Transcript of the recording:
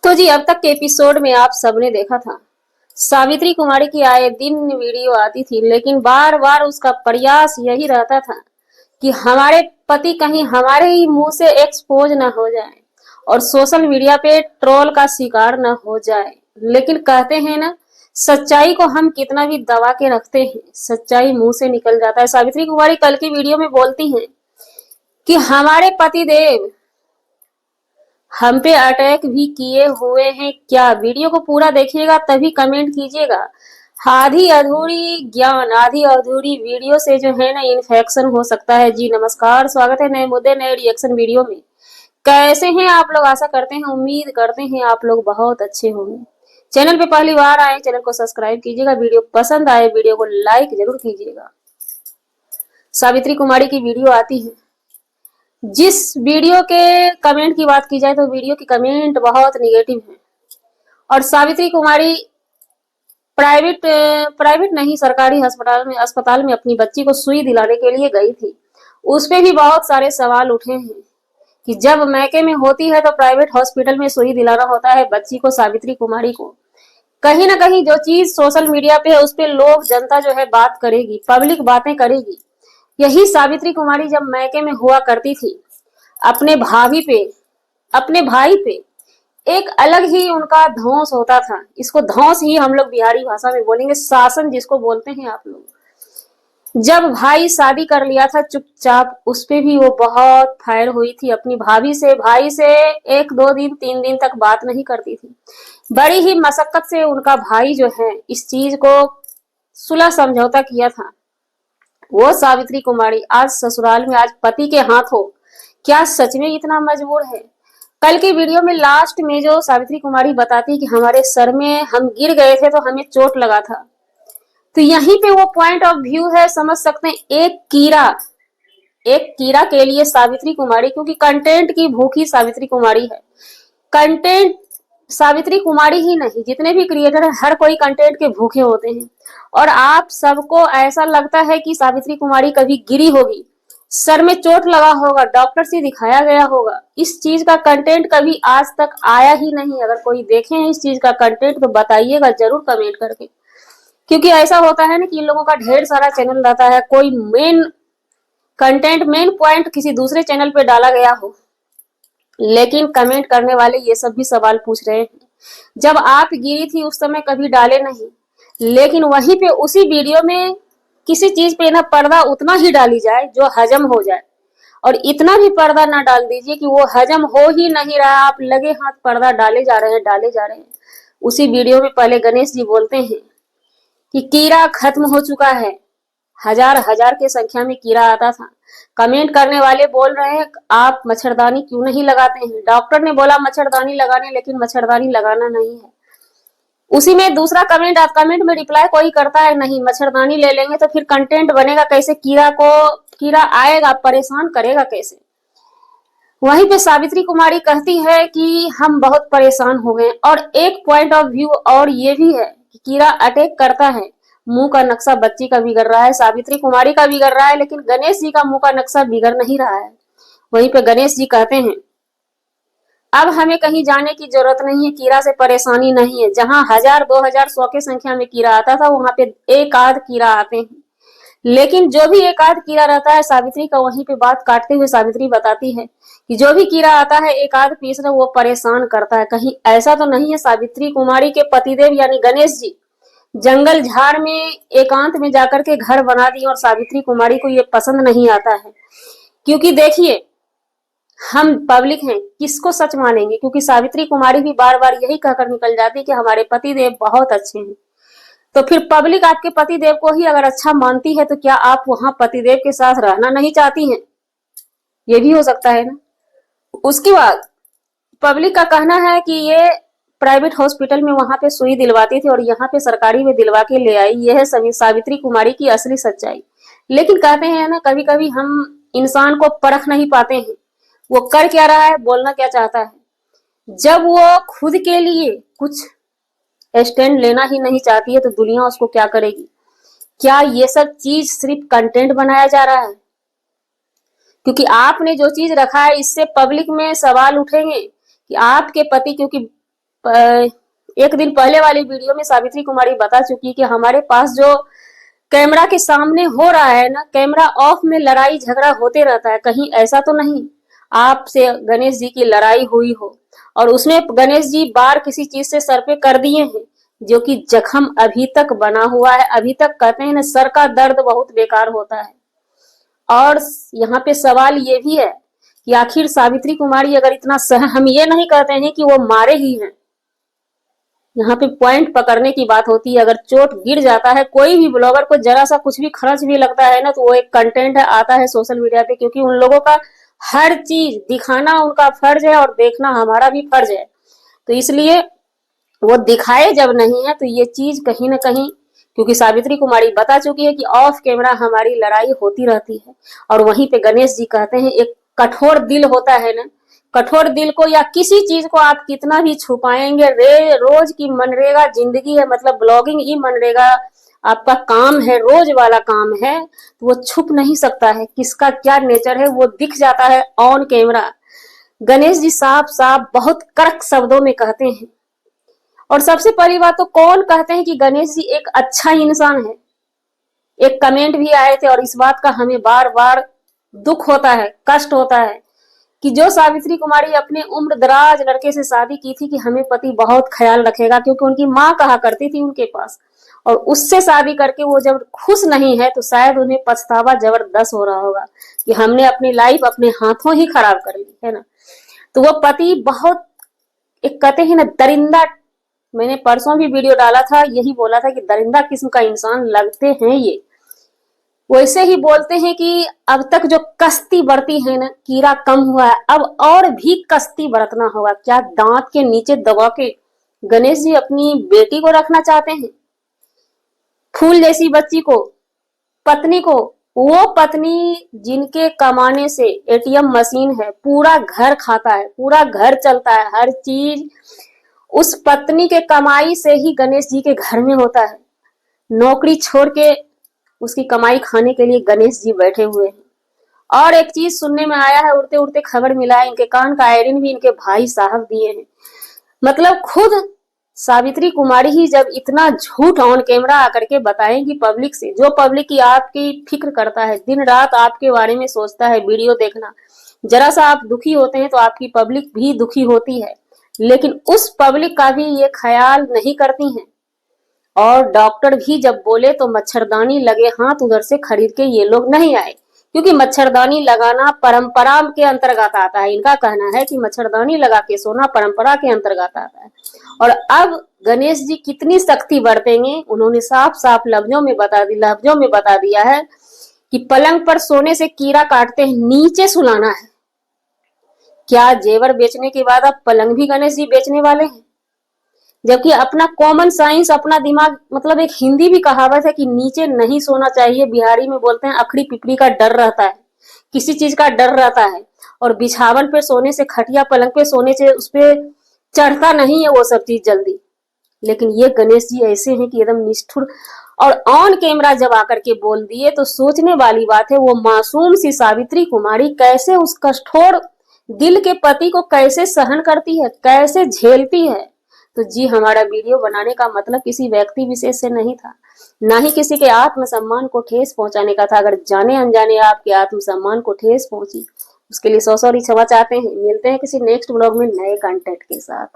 तो जी अब तक के एपिसोड में आप सबने देखा था सावित्री कुमारी की आए दिन वीडियो आती थी, लेकिन बार बार उसका प्रयास यही रहता था कि हमारे पति कहीं हमारे ही मुंह से एक्सपोज ना हो जाए और सोशल मीडिया पे ट्रोल का शिकार ना हो जाए। लेकिन कहते हैं ना, सच्चाई को हम कितना भी दबा के रखते हैं, सच्चाई मुंह से निकल जाता है। सावित्री कुमारी कल की वीडियो में बोलती हैं कि हमारे पति देव हम पे अटैक भी किए हुए हैं क्या। वीडियो को पूरा देखिएगा तभी कमेंट कीजिएगा। आधी अधूरी ज्ञान, आधी अधूरी वीडियो से जो है ना इन्फेक्शन हो सकता है। जी नमस्कार, स्वागत है नए मुद्दे नए रिएक्शन वीडियो में। कैसे हैं आप लोग? आशा करते हैं, उम्मीद करते हैं आप लोग बहुत अच्छे होंगे। चैनल पे पहली बार आए, चैनल को सब्सक्राइब कीजिएगा। वीडियो पसंद आए वीडियो को लाइक जरूर कीजिएगा। सावित्री कुमारी की वीडियो आती है। जिस वीडियो के कमेंट की बात की जाए तो वीडियो की कमेंट बहुत निगेटिव है। और सावित्री कुमारी प्राइवेट प्राइवेट नहीं, सरकारी अस्पताल में अपनी बच्ची को सुई दिलाने के लिए गई थी। उस पे भी बहुत सारे सवाल उठे हैं कि जब मैके में होती है तो प्राइवेट हॉस्पिटल में सुई दिलाना होता है बच्ची को, सावित्री कुमारी को। कहीं ना कहीं जो चीज सोशल मीडिया पे है उस पे लोग, जनता जो है बात करेगी, पब्लिक बातें करेगी। यही सावित्री कुमारी जब मैके में हुआ करती थी, अपने भाभी पे, अपने भाई पे एक अलग ही उनका धौंस होता था। इसको धौंस ही हम लोग बिहारी भाषा में बोलेंगे, शासन जिसको बोलते हैं आप लोग। जब भाई शादी कर लिया था चुपचाप, उस पे भी वो बहुत फायर हुई थी अपनी भाभी से। भाई से 1 2 दिन 3 दिन तक बात नहीं करती थी। बड़ी ही मशक्कत से उनका भाई जो है इस चीज को सुलह समझौता किया था। वो सावित्री कुमारी आज ससुराल में, आज पति के हाथ हो, क्या सच में इतना मजबूर है? कल की वीडियो में लास्ट में जो सावित्री कुमारी बताती कि हमारे सर में हम गिर गए थे तो हमें चोट लगा था, तो यहीं पे वो पॉइंट ऑफ व्यू है, समझ सकते हैं। एक कीड़ा के लिए सावित्री कुमारी, क्योंकि कंटेंट की भूखी सावित्री कुमारी है। कंटेंट सावित्री कुमारी ही नहीं, जितने भी क्रिएटर हैं हर कोई कंटेंट के भूखे होते हैं। और आप सबको ऐसा लगता है कि सावित्री कुमारी कभी गिरी होगी, सर में चोट लगा होगा, डॉक्टर से दिखाया गया होगा। इस चीज का कंटेंट कभी आज तक आया ही नहीं। अगर कोई देखे हैं इस चीज का कंटेंट तो बताइएगा जरूर कमेंट करके। क्योंकि ऐसा होता है ना कि इन लोगों का ढेर सारा चैनल रहता है, कोई मेन कंटेंट, मेन पॉइंट किसी दूसरे चैनल पे डाला गया हो, लेकिन कमेंट करने वाले ये सब भी सवाल पूछ रहे हैं। जब आप गिरी थी उस समय कभी डाले नहीं, लेकिन वहीं पे उसी वीडियो में किसी चीज पे ना पर्दा उतना ही डाली जाए जो हजम हो जाए, और इतना भी पर्दा ना डाल दीजिए कि वो हजम हो ही नहीं रहा, आप लगे हाथ पर्दा डाले जा रहे हैं, डाले जा रहे हैं। उसी वीडियो में पहले गणेश जी बोलते हैं कि कीड़ा खत्म हो चुका है, हजार हजार के संख्या में कीड़ा आता था। कमेंट करने वाले बोल रहे हैं आप मच्छरदानी क्यों नहीं लगाते हैं। डॉक्टर ने बोला मच्छरदानी लगाने, लेकिन मच्छरदानी लगाना नहीं है। उसी में दूसरा कमेंट, आप कमेंट में रिप्लाई कोई करता है नहीं, मच्छरदानी ले लेंगे तो फिर कंटेंट बनेगा कैसे, कीड़ा आएगा, परेशान करेगा कैसे। वहीं पे सावित्री कुमारी कहती है कि हम बहुत परेशान हो गए। और एक पॉइंट ऑफ व्यू और ये भी है कि कीड़ा अटैक करता है, मुंह का नक्शा बच्ची का बिगड़ रहा है, सावित्री कुमारी का बिगड़ रहा है, लेकिन गणेश जी का मुंह का नक्शा बिगड़ नहीं रहा है। वहीं पे गणेश जी कहते हैं अब हमें कहीं जाने की जरूरत नहीं है, कीड़ा से परेशानी नहीं है। जहां 1000 2000 100 की संख्या में कीड़ा आता था वहां पे एक आध कीड़ा आते हैं, लेकिन जो भी एक आध कीड़ा रहता है, सावित्री का वहीं पे बात काटते हुए सावित्री बताती है कि जो भी कीड़ा आता है एक आध पीस में वो परेशान करता है। कहीं ऐसा तो नहीं है सावित्री कुमारी के पतिदेव यानी गणेश जी जंगल झाड़ में एकांत में जाकर के घर बना दिए और सावित्री कुमारी को ये पसंद नहीं आता है? क्योंकि देखिए, हम पब्लिक हैं, किसको सच मानेंगे? क्योंकि सावित्री कुमारी भी बार बार यही कहकर निकल जाती कि हमारे पति देव बहुत अच्छे हैं। तो फिर पब्लिक आपके पति देव को ही अगर अच्छा मानती है तो क्या आप वहां पति देव के साथ रहना नहीं चाहती हैं? ये भी हो सकता है ना। उसके बाद पब्लिक का कहना है कि ये प्राइवेट हॉस्पिटल में वहां पे सुई दिलवाती थी और यहाँ पे सरकारी में दिलवा के ले आई। यह है सभी सावित्री कुमारी की असली सच्चाई। लेकिन कहते हैं ना, कभी कभी हम इंसान को परख नहीं पाते हैं, वो कर क्या रहा है, बोलना क्या चाहता है। जब वो खुद के लिए कुछ स्टैंड लेना ही नहीं चाहती है तो दुनिया उसको क्या करेगी? क्या ये सब चीज सिर्फ कंटेंट बनाया जा रहा है? क्योंकि आपने जो चीज रखा है इससे पब्लिक में सवाल उठेंगे कि आपके पति, क्योंकि एक दिन पहले वाली वीडियो में सावित्री कुमारी बता चुकी कि हमारे पास जो कैमरा के सामने हो रहा है ना, कैमरा ऑफ में लड़ाई झगड़ा होते रहता है, कहीं ऐसा तो नहीं आपसे गणेश जी की लड़ाई हुई हो और उसमें गणेश जी बार किसी चीज से सर पे कर दिए हैं, जो कि जख्म अभी तक बना हुआ है। अभी तक कहते हैं ना, सर का दर्द बहुत बेकार होता है। और यहाँ पे सवाल ये भी है कि आखिर सावित्री कुमारी अगर इतना हम ये नहीं कहते हैं कि वो मारे ही हैं, यहाँ पे पॉइंट पकड़ने की बात होती है। अगर चोट गिर जाता है, कोई भी ब्लॉगर को जरा सा कुछ भी खर्च भी लगता है ना, तो वो एक कंटेंट है, आता है सोशल मीडिया पे, क्योंकि उन लोगों का हर चीज दिखाना उनका फर्ज है और देखना हमारा भी फर्ज है। तो इसलिए वो दिखाए जब नहीं है तो ये चीज कहीं ना कहीं, क्योंकि सावित्री कुमारी बता चुकी है कि ऑफ कैमरा हमारी लड़ाई होती रहती है। और वहीं पे गणेश जी कहते हैं एक कठोर दिल होता है ना, कठोर दिल को या किसी चीज को आप कितना भी छुपाएंगे, रोज की मनरेगा जिंदगी है, मतलब ब्लॉगिंग ही मनरेगा आपका काम है, रोज वाला काम है, तो वो छुप नहीं सकता है। किसका क्या नेचर है वो दिख जाता है ऑन कैमरा। गणेश जी साफ साफ बहुत कड़क शब्दों में कहते हैं। और सबसे पहली बात तो कौन कहते हैं कि गणेश जी एक अच्छा इंसान है। एक कमेंट भी आए थे और इस बात का हमें बार बार दुख होता है, कष्ट होता है कि जो सावित्री कुमारी अपने उम्र दराज लड़के से शादी की थी कि हमें पति बहुत ख्याल रखेगा, क्योंकि उनकी माँ कहा करती थी उनके पास, और उससे शादी करके वो जब खुश नहीं है तो शायद उन्हें पछतावा जबरदस्त हो रहा होगा कि हमने अपनी लाइफ अपने हाथों ही खराब कर ली है ना। तो वो पति बहुत, एक कहते हैं ना दरिंदा, मैंने परसों भी वीडियो डाला था, यही बोला था कि दरिंदा किस्म का इंसान लगते हैं ये। वैसे ही बोलते हैं कि अब तक जो कश्ती बरती है ना, कीड़ा कम हुआ है, अब और भी कश्ती बरतना होगा। क्या दांत के नीचे दबा के गणेश जी अपनी बेटी को रखना चाहते हैं, फूल जैसी बच्ची को, पत्नी को, वो पत्नी जिनके कमाने से एटीएम मशीन है, पूरा घर खाता है, पूरा घर चलता है, हर चीज उस पत्नी के कमाई से ही गणेश जी के घर में होता है। नौकरी छोड़ के उसकी कमाई खाने के लिए गणेश जी बैठे हुए हैं। और एक चीज सुनने में आया है, उड़ते उड़ते खबर मिला है, इनके कान का आयरन भी इनके भाई साहब दिए हैं। मतलब खुद सावित्री कुमारी ही जब इतना झूठ ऑन कैमरा आकर के बताएंगी पब्लिक से, जो पब्लिक की आपकी फिक्र करता है, दिन रात आपके बारे में सोचता है, वीडियो देखना, जरा सा आप दुखी होते हैं तो आपकी पब्लिक भी दुखी होती है, लेकिन उस पब्लिक का भी ये ख्याल नहीं करती हैं। और डॉक्टर भी जब बोले तो मच्छरदानी लगे हाथ उधर से खरीद के ये लोग नहीं आए, क्योंकि मच्छरदानी लगाना परंपरा के अंतर्गत आता है। इनका कहना है कि मच्छरदानी लगा के सोना परंपरा के अंतर्गत आता है। और अब गणेश जी कितनी सख्ती बरतेंगे, उन्होंने साफ साफ लफ्जों में बता दिया है कि पलंग पर सोने से कीड़ा काटते हैं, नीचे सुलाना है। क्या जेवर बेचने के बाद अब पलंग भी गणेश जी बेचने वाले हैं? जबकि अपना कॉमन साइंस, अपना दिमाग, मतलब एक हिंदी भी कहावत है कि नीचे नहीं सोना चाहिए, बिहारी में बोलते हैं अखड़ी पिपड़ी का डर रहता है, किसी चीज का डर रहता है। और बिछावन पे सोने से, खटिया पलंग पे सोने से उस पे चढ़ता नहीं है वो सब चीज जल्दी। लेकिन ये गणेश जी ऐसे हैं कि एकदम निष्ठुर। और ऑन कैमरा जब आकर के बोल दिए तो सोचने वाली बात है, वो मासूम सी सावित्री कुमारी कैसे उस कठोर दिल के पति को कैसे सहन करती है, कैसे झेलती है। तो जी, हमारा वीडियो बनाने का मतलब किसी व्यक्ति विशेष से नहीं था, ना ही किसी के आत्मसम्मान को ठेस पहुंचाने का था। अगर जाने अनजाने आपके आत्मसम्मान को ठेस पहुंची, उसके लिए सौ सॉरी क्षमा चाहते हैं। मिलते हैं किसी नेक्स्ट ब्लॉग में नए कंटेंट के साथ।